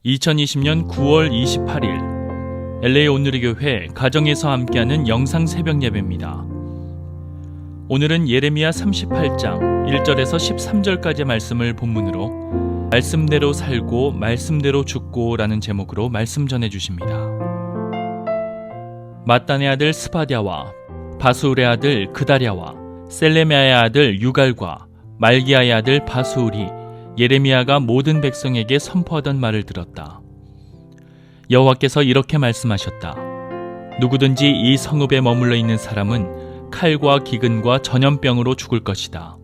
2020년 9월 28일 LA 온누리 교회 가정에서 함께하는 영상 새벽 예배입니다. 오늘은 예레미야 38장 1절에서 13절까지 말씀을 본문으로 말씀대로 살고 말씀대로 죽고 라는 제목으로 말씀 전해 주십니다. mat단의 아들 스바랴와 바수울의 아들 그다랴와 셀레미야의 아들 유갈과 말기야의 아들 바수울이 예레미야가 모든 백성에게 선포하던 말을 들었다. 여호와께서 이렇게 말씀하셨다. 누구든지 이 성읍에 머물러 있는 사람은 칼과 기근과 전염병으로 죽을 것이다.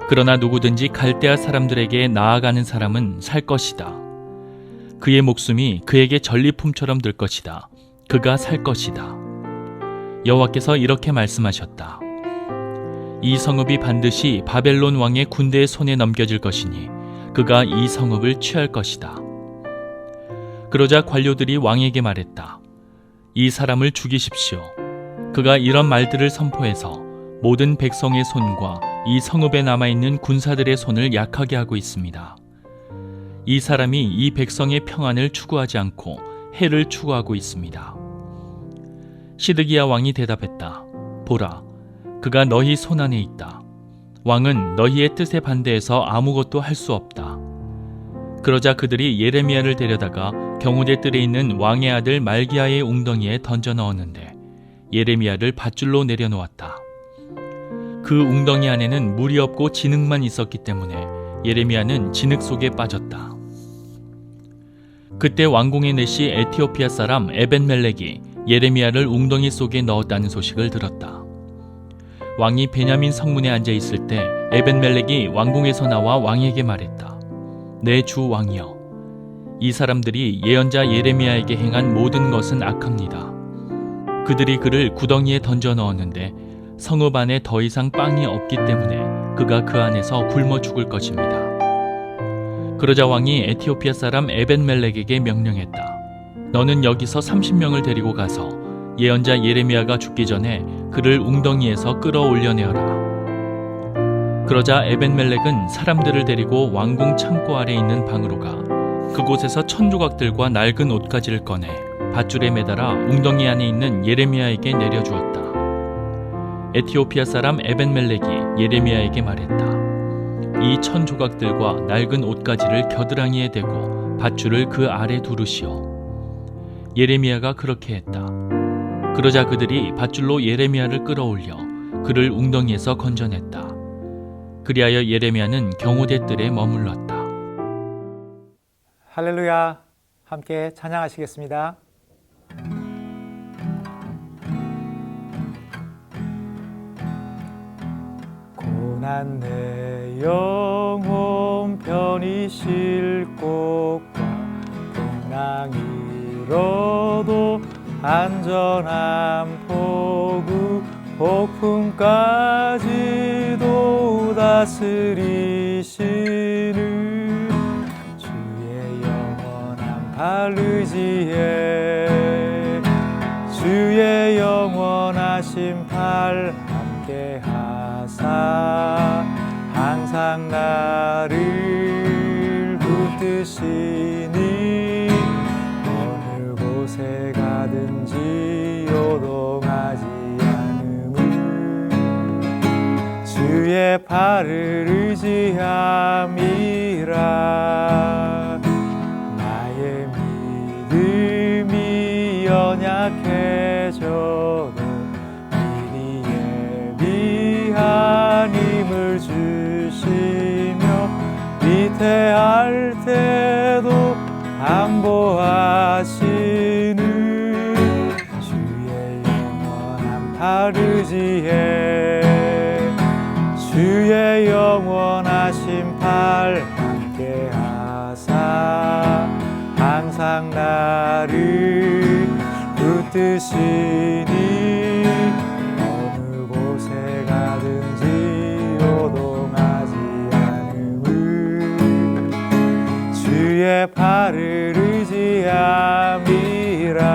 그러나 누구든지 갈대아 사람들에게 나아가는 사람은 살 것이다. 그의 목숨이 그에게 전리품처럼 될 것이다. 그가 살 것이다. 여호와께서 이렇게 말씀하셨다. 이 성읍이 반드시 바벨론 왕의 군대의 손에 넘겨질 것이니 그가 이 성읍을 취할 것이다. 그러자 관료들이 왕에게 말했다. 이 사람을 죽이십시오. 그가 이런 말들을 선포해서 모든 백성의 손과 이 성읍에 남아있는 군사들의 손을 약하게 하고 있습니다. 이 사람이 이 백성의 평안을 추구하지 않고 해를 추구하고 있습니다. 시드기야 왕이 대답했다. 보라, 그가 너희 손안에 있다. 왕은 너희의 뜻에 반대해서 아무것도 할 수 없다. 그러자 그들이 예레미야를 데려다가 경호대 뜰에 있는 왕의 아들 말기야의 웅덩이에 던져 넣었는데 예레미야를 밧줄로 내려놓았다. 그 웅덩이 안에는 물이 없고 진흙만 있었기 때문에 예레미야는 진흙 속에 빠졌다. 그때 왕궁의 내시 에티오피아 사람 에벤멜렉이 예레미야를 웅덩이 속에 넣었다는 소식을 들었다. 왕이 베냐민 성문에 앉아 있을 때 에벤멜렉이 왕궁에서 나와 왕에게 말했다. 내 주 왕이여, 이 사람들이 예언자 예레미야에게 행한 모든 것은 악합니다. 그들이 그를 구덩이에 던져 넣었는데 성읍 안에 더 이상 빵이 없기 때문에 그가 그 안에서 굶어 죽을 것입니다. 그러자 왕이 에티오피아 사람 에벤멜렉에게 명령했다. 너는 여기서 30명을 데리고 가서 예언자 예레미야가 죽기 전에 그를 웅덩이에서 끌어올려내어라. 그러자 에벤멜렉은 사람들을 데리고 왕궁 창고 아래 있는 방으로 가 그곳에서 천조각들과 낡은 옷가지를 꺼내 밧줄에 매달아 웅덩이 안에 있는 예레미야에게 내려주었다. 에티오피아 사람 에벤멜렉이 예레미야에게 말했다. 이 천조각들과 낡은 옷가지를 겨드랑이에 대고 밧줄을 그 아래 두르시오. 예레미야가 그렇게 했다. 그러자 그들이 밧줄로 예레미야를 끌어올려 그를 웅덩이에서 건져냈다. 그리하여 예레미야는 경호대 뜰에 머물렀다. 할렐루야, 함께 찬양하시겠습니다. 고난 내 영혼 편히 쉴 곳과 풍랑 잃어도 안전한 포구 폭풍까지도 다스리시는 주의 영원한 팔 의지해 주의 영원하신 팔 함께 하사 항상 나를 붙드시니 어느 곳에 가든지 요동하지 않음을 주의 팔을 의지함이라. 나의 믿음이 연약해져도 미리 예비한 힘을 주시며 위태할 때도 안보하시는 주의 영원한 팔 의지해 주의 영원하신 팔 함께 하사 항상 나를 붙드시니 어느 곳에 가든지 요동하지 않음을 주의 팔을 의지함이라.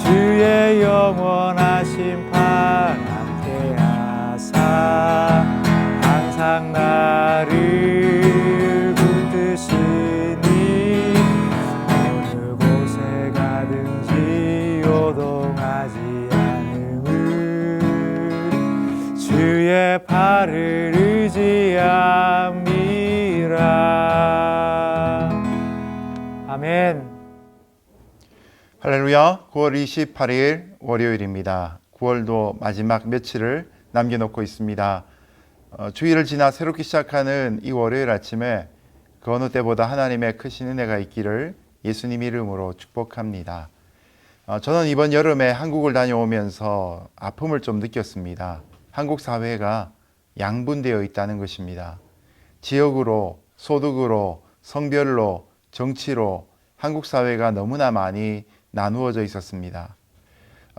주의 영원하신 팔 함께 하사 항상 나를 붙드시니 아멘. 할렐루야. 9월 28일 월요일입니다. 9월도 마지막 며칠을 남겨놓고 있습니다. 주일을 지나 새롭게 시작하는 이 월요일 아침에 그 어느 때보다 하나님의 크신 은혜가 있기를 예수님 이름으로 축복합니다. 저는 이번 여름에 한국을 다녀오면서 아픔을 좀 느꼈습니다. 한국 사회가 양분되어 있다는 것입니다. 지역으로, 소득으로, 성별로, 정치로 한국 사회가 너무나 많이 나누어져 있었습니다.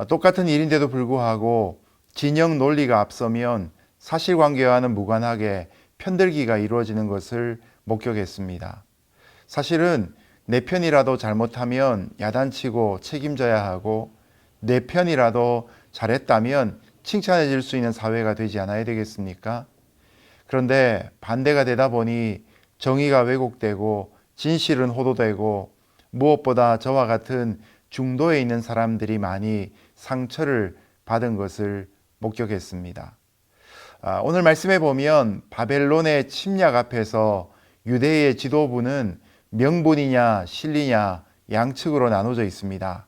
똑같은 일인데도 불구하고 진영 논리가 앞서면 사실관계와는 무관하게 편들기가 이루어지는 것을 목격했습니다. 사실은 내 편이라도 잘못하면 야단치고 책임져야 하고 내 편이라도 잘했다면 칭찬해 줄 수 있는 사회가 되지 않아야 되겠습니까? 그런데 반대가 되다 보니 정의가 왜곡되고 진실은 호도되고 무엇보다 저와 같은 중도에 있는 사람들이 많이 상처를 받은 것을 목격했습니다. 오늘 말씀에 보면 바벨론의 침략 앞에서 유대의 지도부는 명분이냐 실리냐 양측으로 나눠져 있습니다.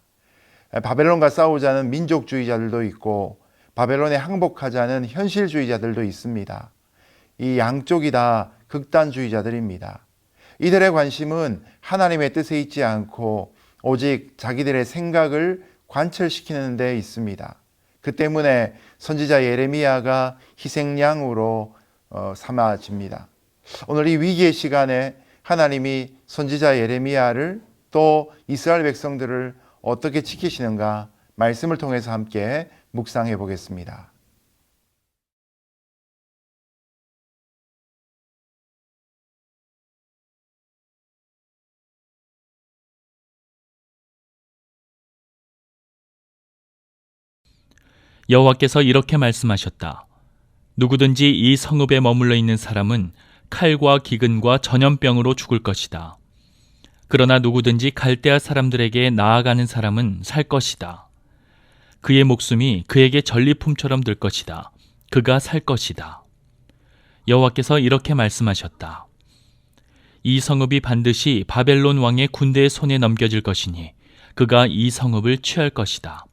바벨론과 싸우자는 민족주의자들도 있고 바벨론에 항복하자는 현실주의자들도 있습니다. 이 양쪽이 다 극단주의자들입니다. 이들의 관심은 하나님의 뜻에 있지 않고 오직 자기들의 생각을 관철시키는 데 있습니다. 그 때문에 선지자 예레미야가 희생양으로 삼아집니다. 오늘 이 위기의 시간에 하나님이 선지자 예레미야를 또 이스라엘 백성들을 어떻게 지키시는가 말씀을 통해서 함께 묵상해 보겠습니다. 여호와께서 이렇게 말씀하셨다. 누구든지 이 성읍에 머물러 있는 사람은 칼과 기근과 전염병으로 죽을 것이다. 그러나 누구든지 갈대아 사람들에게 나아가는 사람은 살 것이다. 그의 목숨이 그에게 전리품처럼 될 것이다. 그가 살 것이다. 여호와께서 이렇게 말씀하셨다. 이 성읍이 반드시 바벨론 왕의 군대의 손에 넘겨질 것이니 그가 이 성읍을 취할 것이다.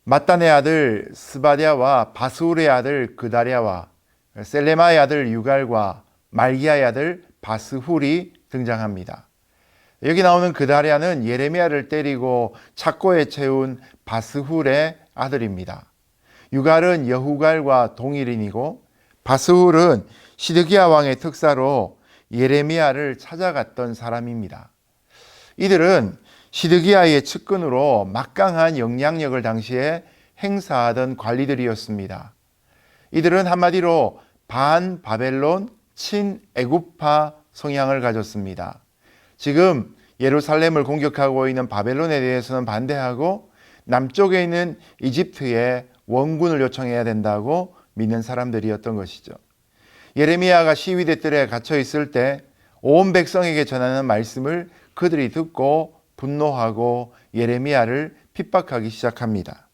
mattan의 아들 스바랴와 바스울의 아들 그다랴와 셀레마의 아들 유갈과 말기야의 아들 바스훌이 등장합니다. 여기 나오는 그다랴는 예레미야를 때리고 착고에 채운 바스훌의 아들입니다. 유갈은 여후갈과 동일인이고 바스훌은 시드기야 왕의 특사로 예레미야를 찾아갔던 사람입니다. 이들은 시드기야의 측근으로 막강한 영향력을 당시에 행사하던 관리들이었습니다. 이들은 한마디로 반바벨론 친애굽파 성향을 가졌습니다. 지금 예루살렘을 공격하고 있는 바벨론에 대해서는 반대하고 남쪽에 있는 이집트에 원군을 요청해야 된다고 믿는 사람들이었던 것이죠. 예레미야가 시위대 뜰에 갇혀 있을 때 온 백성에게 전하는 말씀을 그들이 듣고 분노하고 예레미야를 핍박하기 시작합니다.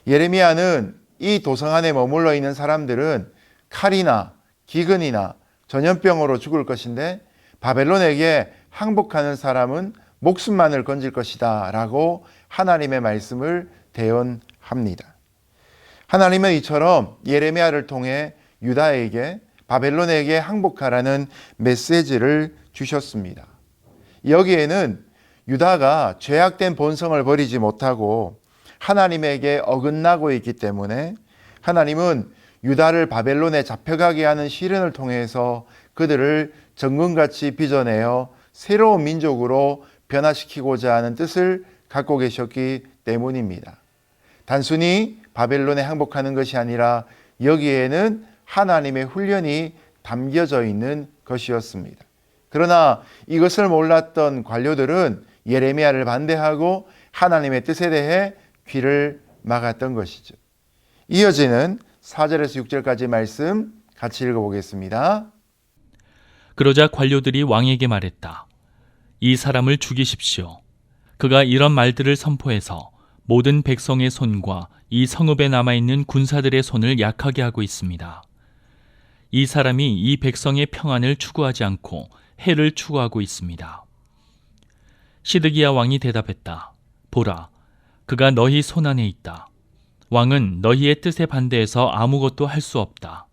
예레미야는 이 도성 안에 머물러 있는 사람들은 칼이나 기근이나 전염병으로 죽을 것인데 바벨론에게 항복하는 사람은 목숨만을 건질 것이다 라고 하나님의 말씀을 대언합니다. 하나님은 이처럼 예레미야를 통해 유다에게 바벨론에게 항복하라는 메시지를 주셨습니다. 여기에는 유다가 죄악된 본성을 버리지 못하고 하나님에게 어긋나고 있기 때문에 하나님은 유다를 바벨론에 잡혀가게 하는 시련을 통해서 그들을 정금같이 빚어내어 새로운 민족으로 변화시키고자 하는 뜻을 갖고 계셨기 때문입니다. 단순히 바벨론에 항복하는 것이 아니라 여기에는 하나님의 훈련이 담겨져 있는 것이었습니다. 그러나 이것을 몰랐던 관료들은 예레미야를 반대하고 하나님의 뜻에 대해 귀를 막았던 것이죠. 이어지는 4절에서 6절까지 말씀 같이 읽어보겠습니다. 그러자 관료들이 왕에게 말했다. 이 사람을 죽이십시오. 그가 이런 말들을 선포해서 모든 백성의 손과 이 성읍에 남아있는 군사들의 손을 약하게 하고 있습니다. 이 사람이 이 백성의 평안을 추구하지 않고 해를 추구하고 있습니다. 시드기야 왕이 대답했다. 보라, 그가 너희 손안에 있다. 왕은 너희의 뜻에 반대해서 아무것도 할 수 없다.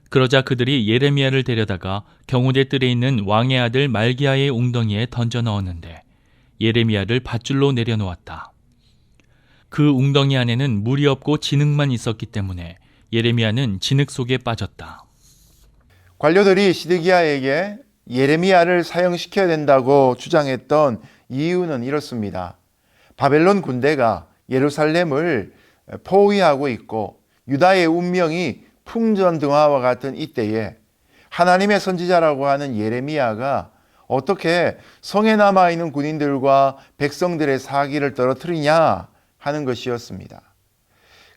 그러자 그들이 예레미야를 데려다가 경호대 뜰에 있는 왕의 아들 말기야의 웅덩이에 던져 넣었는데 예레미야를 밧줄로 내려놓았다. 그 웅덩이 안에는 물이 없고 진흙만 있었기 때문에 예레미야는 진흙 속에 빠졌다. 관료들이 시드기야에게 예레미야를 사형시켜야 된다고 주장했던 이유는 이렇습니다. 바벨론 군대가 예루살렘을 포위하고 있고 유다의 운명이 풍전등화와 같은 이때에 하나님의 선지자라고 하는 예레미야가 어떻게 성에 남아있는 군인들과 백성들의 사기를 떨어뜨리냐 하는 것이었습니다.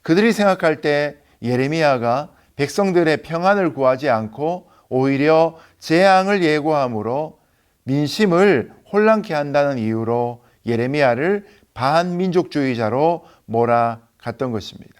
그들이 생각할 때 예레미야가 백성들의 평안을 구하지 않고 오히려 재앙을 예고함으로 민심을 혼란케 한다는 이유로 예레미야를 반민족주의자로 몰아갔던 것입니다.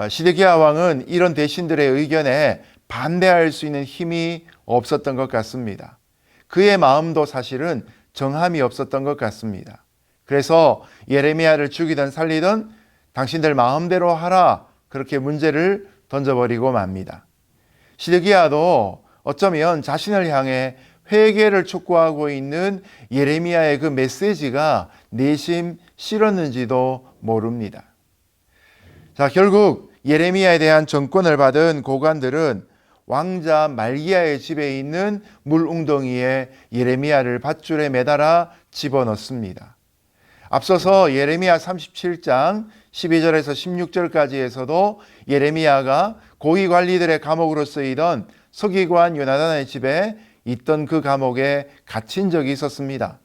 시드기야 왕은 이런 대신들의 의견에 반대할 수 있는 힘이 없었던 것 같습니다. 그의 마음도 사실은 정함이 없었던 것 같습니다. 그래서 예레미야를 죽이든 살리든 당신들 마음대로 하라, 그렇게 문제를 던져버리고 맙니다. 시드기야도 어쩌면 자신을 향해 회개를 촉구하고 있는 예레미야의 그 메시지가 내심 싫었는지도 모릅니다. 자, 결국 예레미야에 대한 정권을 받은 고관들은 왕자 말기야의 집에 있는 물웅덩이에 예레미야를 밧줄에 매달아 집어넣습니다. 앞서서 예레미야 37장 12절에서 16절까지에서도 예레미야가 고위 관리들의 감옥으로 쓰이던 서기관 요나단의 집에 있던 그 감옥에 갇힌 적이 있었습니다.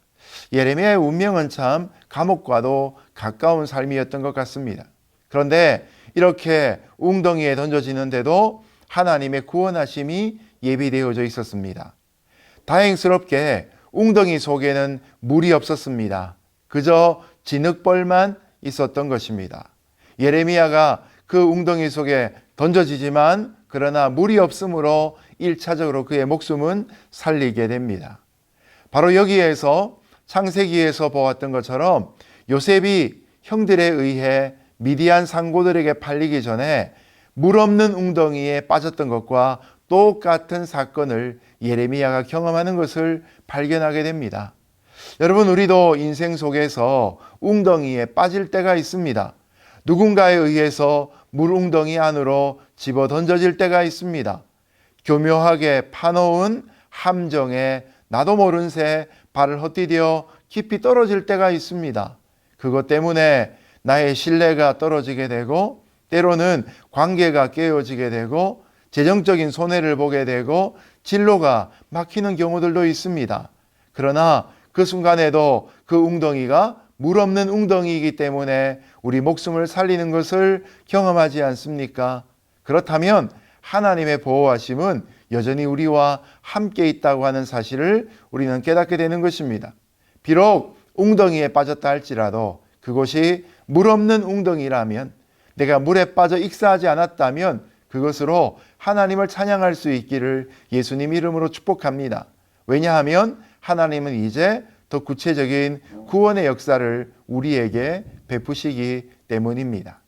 예레미야의 운명은 참 감옥과도 가까운 삶이었던 것 같습니다. 그런데 이렇게 웅덩이에 던져지는데도 하나님의 구원하심이 예비되어져 있었습니다. 다행스럽게 웅덩이 속에는 물이 없었습니다. 그저 진흙벌만 있었던 것입니다. 예레미야가 그 웅덩이 속에 던져지지만 그러나 물이 없으므로 1차적으로 그의 목숨은 살리게 됩니다. 바로 여기에서 창세기에서 보았던 것처럼 요셉이 형들에 의해 미디안 상고들에게 팔리기 전에 물 없는 웅덩이에 빠졌던 것과 똑같은 사건을 예레미야가 경험하는 것을 발견하게 됩니다. 여러분, 우리도 인생 속에서 웅덩이에 빠질 때가 있습니다. 누군가에 의해서 물 웅덩이 안으로 집어 던져질 때가 있습니다. 교묘하게 파놓은 함정에 나도 모른 새 발을 헛디뎌 깊이 떨어질 때가 있습니다. 그것 때문에 나의 신뢰가 떨어지게 되고 때로는 관계가 깨어지게 되고 재정적인 손해를 보게 되고 진로가 막히는 경우들도 있습니다. 그러나 그 순간에도 그 웅덩이가 물 없는 웅덩이이기 때문에 우리 목숨을 살리는 것을 경험하지 않습니까? 그렇다면 하나님의 보호하심은 여전히 우리와 함께 있다고 하는 사실을 우리는 깨닫게 되는 것입니다. 비록 웅덩이에 빠졌다 할지라도 그것이 물 없는 웅덩이라면, 내가 물에 빠져 익사하지 않았다면 그것으로 하나님을 찬양할 수 있기를 예수님 이름으로 축복합니다. 왜냐하면 하나님은 이제 더 구체적인 구원의 역사를 우리에게 베푸시기 때문입니다.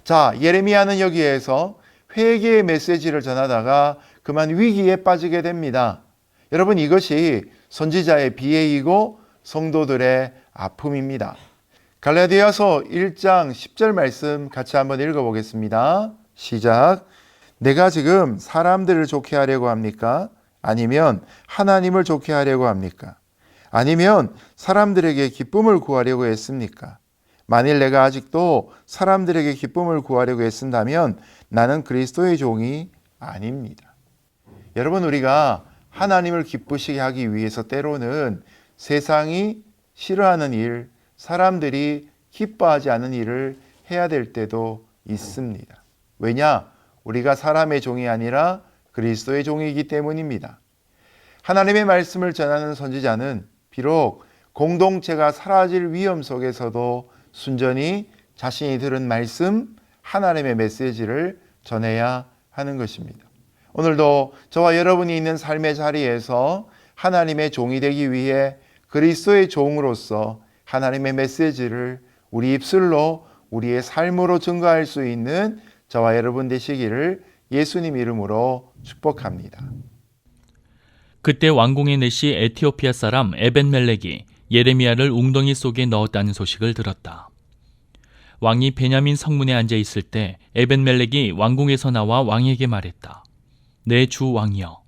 자, 예레미야는 여기에서 회개의 메시지를 전하다가 그만 위기에 빠지게 됩니다. 여러분, 이것이 선지자의 비애이고 성도들의 아픔입니다. 갈라디아서 1장 10절 말씀 같이 한번 읽어보겠습니다. 시작. 내가 지금 사람들을 좋게 하려고 합니까? 아니면 하나님을 좋게 하려고 합니까? 아니면 사람들에게 기쁨을 구하려고 했습니까? 만일 내가 아직도 사람들에게 기쁨을 구하려고 애쓴다면 나는 그리스도의 종이 아닙니다. 여러분, 우리가 하나님을 기쁘시게 하기 위해서 때로는 세상이 싫어하는 일, 사람들이 기뻐하지 않는 일을 해야 될 때도 있습니다. 왜냐? 우리가 사람의 종이 아니라 그리스도의 종이기 때문입니다. 하나님의 말씀을 전하는 선지자는 비록 공동체가 사라질 위험 속에서도 순전히 자신이 들은 말씀, 하나님의 메시지를 전해야 하는 것입니다. 오늘도 저와 여러분이 있는 삶의 자리에서 하나님의 종이 되기 위해 그리스도의 종으로서 하나님의 메시지를 우리 입술로 우리의 삶으로 증거할 수 있는 저와 여러분 되시기를 예수님 이름으로 축복합니다. 그때 왕궁의 내시 에티오피아 사람 에벤멜렉이 예레미야를 웅덩이 속에 넣었다는 소식을 들었다. 왕이 베냐민 성문에 앉아 있을 때 에벤멜렉이 왕궁에서 나와 왕에게 말했다. 내 주 왕이여,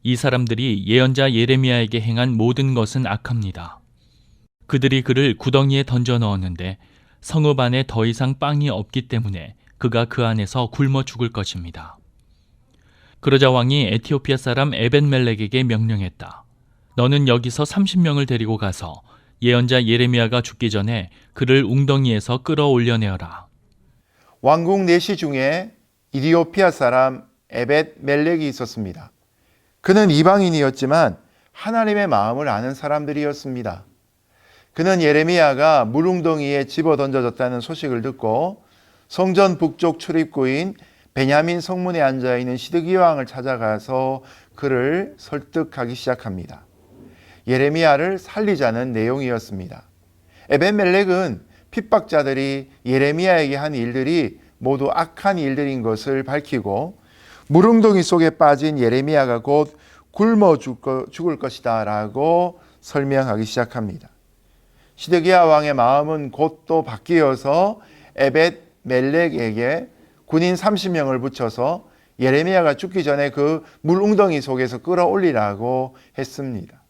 이 사람들이 예언자 예레미야에게 행한 모든 것은 악합니다. 그들이 그를 구덩이에 던져 넣었는데 성읍 안에 더 이상 빵이 없기 때문에 그가 그 안에서 굶어 죽을 것입니다. 그러자 왕이 에티오피아 사람 에벤멜렉에게 명령했다. 너는 여기서 30명을 데리고 가서 예언자 예레미야가 죽기 전에 그를 웅덩이에서 끌어올려내어라. 왕궁 내시 중에 이디오피아 사람 에벳멜렉이 있었습니다. 그는 이방인이었지만 하나님의 마음을 아는 사람들이었습니다. 그는 예레미야가 물웅덩이에 집어 던져졌다는 소식을 듣고 성전 북쪽 출입구인 베냐민 성문에 앉아있는 시드기야 왕을 찾아가서 그를 설득하기 시작합니다. 예레미야를 살리자는 내용이었습니다. 에벤멜렉은 핍박자들이 예레미야에게 한 일들이 모두 악한 일들인 것을 밝히고 물웅덩이 속에 빠진 예레미야가 곧 굶어 죽을 것이다 라고 설명하기 시작합니다. 시드기야 왕의 마음은 곧 또 바뀌어서 에벳멜렉에게 군인 30명을 붙여서 예레미야가 죽기 전에 그 물웅덩이 속에서 끌어올리라고 했습니다.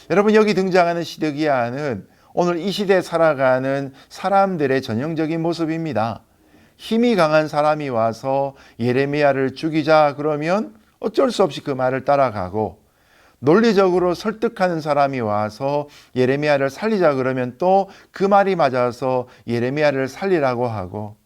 여러분, 여기 등장하는 시드기야는 오늘 이 시대에 살아가는 사람들의 전형적인 모습입니다. 힘이 강한 사람이 와서 예레미야를 죽이자 그러면 어쩔 수 없이 그 말을 따라가고, 논리적으로 설득하는 사람이 와서 예레미야를 살리자 그러면 또 그 말이 맞아서 예레미야를 살리라고 하고,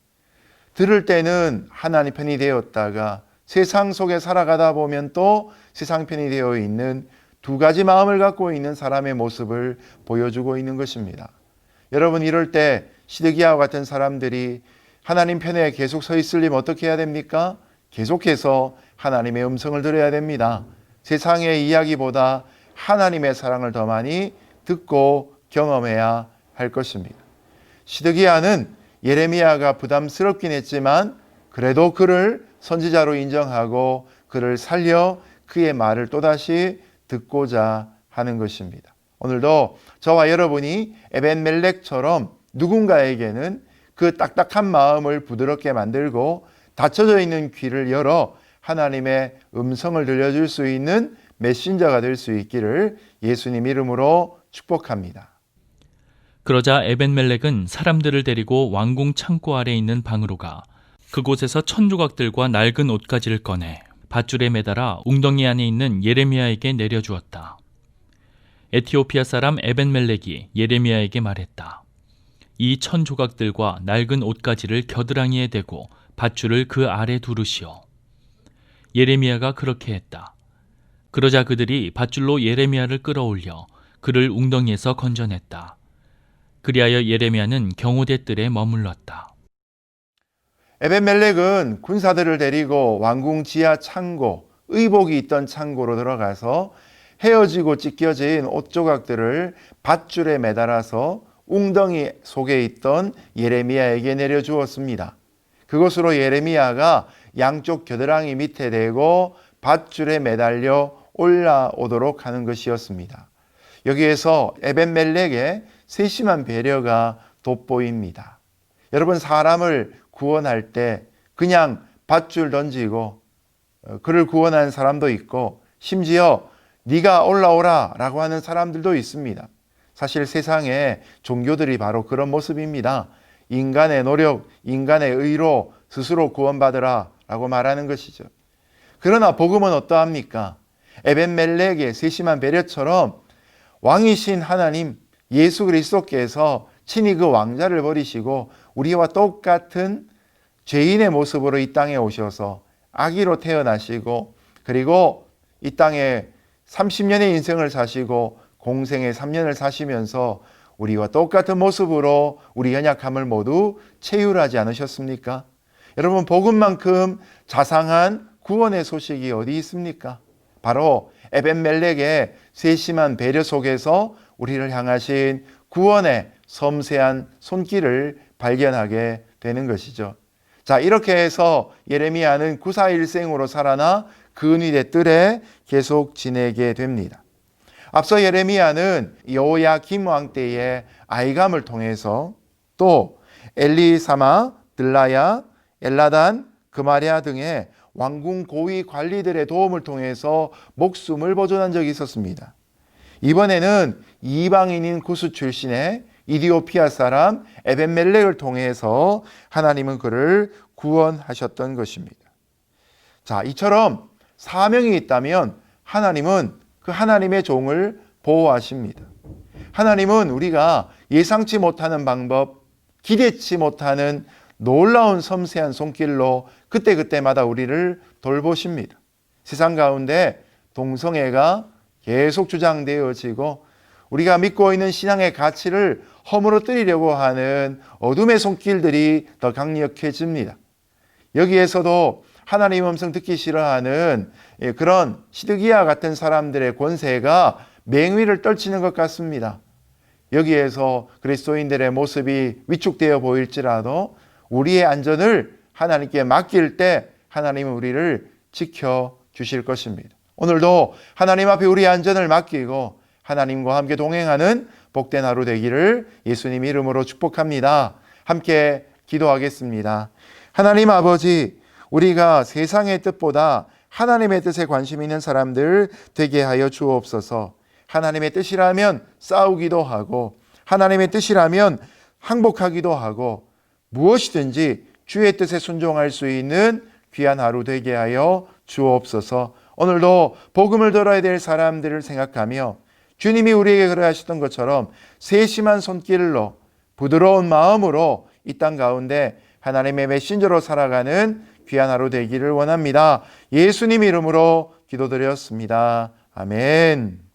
들을 때는 하나님 편이 되었다가 세상 속에 살아가다 보면 또 세상 편이 되어 있는 두 가지 마음을 갖고 있는 사람의 모습을 보여주고 있는 것입니다. 여러분, 이럴 때 시드기야와 같은 사람들이 하나님 편에 계속 서 있으려면 어떻게 해야 됩니까? 계속해서 하나님의 음성을 들어야 됩니다. 세상의 이야기보다 하나님의 사랑을 더 많이 듣고 경험해야 할 것입니다. 시드기야는 예레미야가 부담스럽긴 했지만 그래도 그를 선지자로 인정하고 그를 살려 그의 말을 또다시 듣고자 하는 것입니다. 오늘도 저와 여러분이 에벤멜렉처럼 누군가에게는 그 딱딱한 마음을 부드럽게 만들고 닫혀져 있는 귀를 열어 하나님의 음성을 들려줄 수 있는 메신저가 될 수 있기를 예수님 이름으로 축복합니다. 그러자 에벤멜렉은 사람들을 데리고 왕궁 창고 아래 있는 방으로 가 그곳에서 천조각들과 낡은 옷가지를 꺼내 밧줄에 매달아 웅덩이 안에 있는 예레미야에게 내려주었다. 에티오피아 사람 에벤멜렉이 예레미야에게 말했다. 이 천조각들과 낡은 옷가지를 겨드랑이에 대고 밧줄을 그 아래 두르시오. 예레미야가 그렇게 했다. 그러자 그들이 밧줄로 예레미야를 끌어올려 그를 웅덩이에서 건져냈다. 그리하여 예레미야는 경호대 뜰에 머물렀다. 에벤멜렉은 군사들을 데리고 왕궁 지하 창고, 의복이 있던 창고로 들어가서 헤어지고 찢겨진 옷조각들을 밧줄에 매달아서 웅덩이 속에 있던 예레미야에게 내려주었습니다. 그것으로 예레미야가 양쪽 겨드랑이 밑에 대고 밧줄에 매달려 올라오도록 하는 것이었습니다. 여기에서 에벤멜렉의 세심한 배려가 돋보입니다. 여러분, 사람을 구원할 때 그냥 밧줄 던지고 그를 구원한 사람도 있고 심지어 네가 올라오라 라고 하는 사람들도 있습니다. 사실 세상의 종교들이 바로 그런 모습입니다. 인간의 노력, 인간의 의로 스스로 구원받으라 라고 말하는 것이죠. 그러나 복음은 어떠합니까? 에벤멜렉의 세심한 배려처럼 왕이신 하나님 예수 그리스도께서 친히 그 왕자를 버리시고 우리와 똑같은 죄인의 모습으로 이 땅에 오셔서 아기로 태어나시고 그리고 이 땅에 30년의 인생을 사시고 공생의 3년을 사시면서 우리와 똑같은 모습으로 우리 연약함을 모두 체휼하지 않으셨습니까? 여러분, 복음만큼 자상한 구원의 소식이 어디 있습니까? 바로 에벤멜렉의 세심한 배려 속에서 우리를 향하신 구원의 섬세한 손길을 발견하게 되는 것이죠. 자, 이렇게 해서 예레미야는 구사일생으로 살아나 근위대 뜰에 계속 지내게 됩니다. 앞서 예레미야는 여호야김 왕 때의 아이감을 통해서 또 엘리사마, 들라야, 엘라단, 그마랴 등의 왕궁 고위 관리들의 도움을 통해서 목숨을 보존한 적이 있었습니다. 이번에는 이방인인 구스 출신의 이디오피아 사람 에벤멜렉을 통해서 하나님은 그를 구원하셨던 것입니다. 자, 이처럼 사명이 있다면 하나님은 그 하나님의 종을 보호하십니다. 하나님은 우리가 예상치 못하는 방법, 기대치 못하는 놀라운 섬세한 손길로 그때그때마다 우리를 돌보십니다. 세상 가운데 동성애가 계속 주장되어지고 우리가 믿고 있는 신앙의 가치를 허물어뜨리려고 하는 어둠의 손길들이 더 강력해집니다. 여기에서도 하나님 음성 듣기 싫어하는 그런 시드기야 같은 사람들의 권세가 맹위를 떨치는 것 같습니다. 여기에서 그리스도인들의 모습이 위축되어 보일지라도 우리의 안전을 하나님께 맡길 때 하나님은 우리를 지켜주실 것입니다. 오늘도 하나님 앞에 우리의 안전을 맡기고 하나님과 함께 동행하는 복된 하루 되기를 예수님 이름으로 축복합니다. 함께 기도하겠습니다. 하나님 아버지, 우리가 세상의 뜻보다 하나님의 뜻에 관심 있는 사람들 되게 하여 주옵소서. 하나님의 뜻이라면 싸우기도 하고 하나님의 뜻이라면 항복하기도 하고 무엇이든지 주의 뜻에 순종할 수 있는 귀한 하루 되게 하여 주옵소서. 오늘도 복음을 들어야 될 사람들을 생각하며 주님이 우리에게 그러하셨던 것처럼 세심한 손길로 부드러운 마음으로 이 땅 가운데 하나님의 메신저로 살아가는 귀한 하루 되기를 원합니다. 예수님 이름으로 기도드렸습니다. 아멘.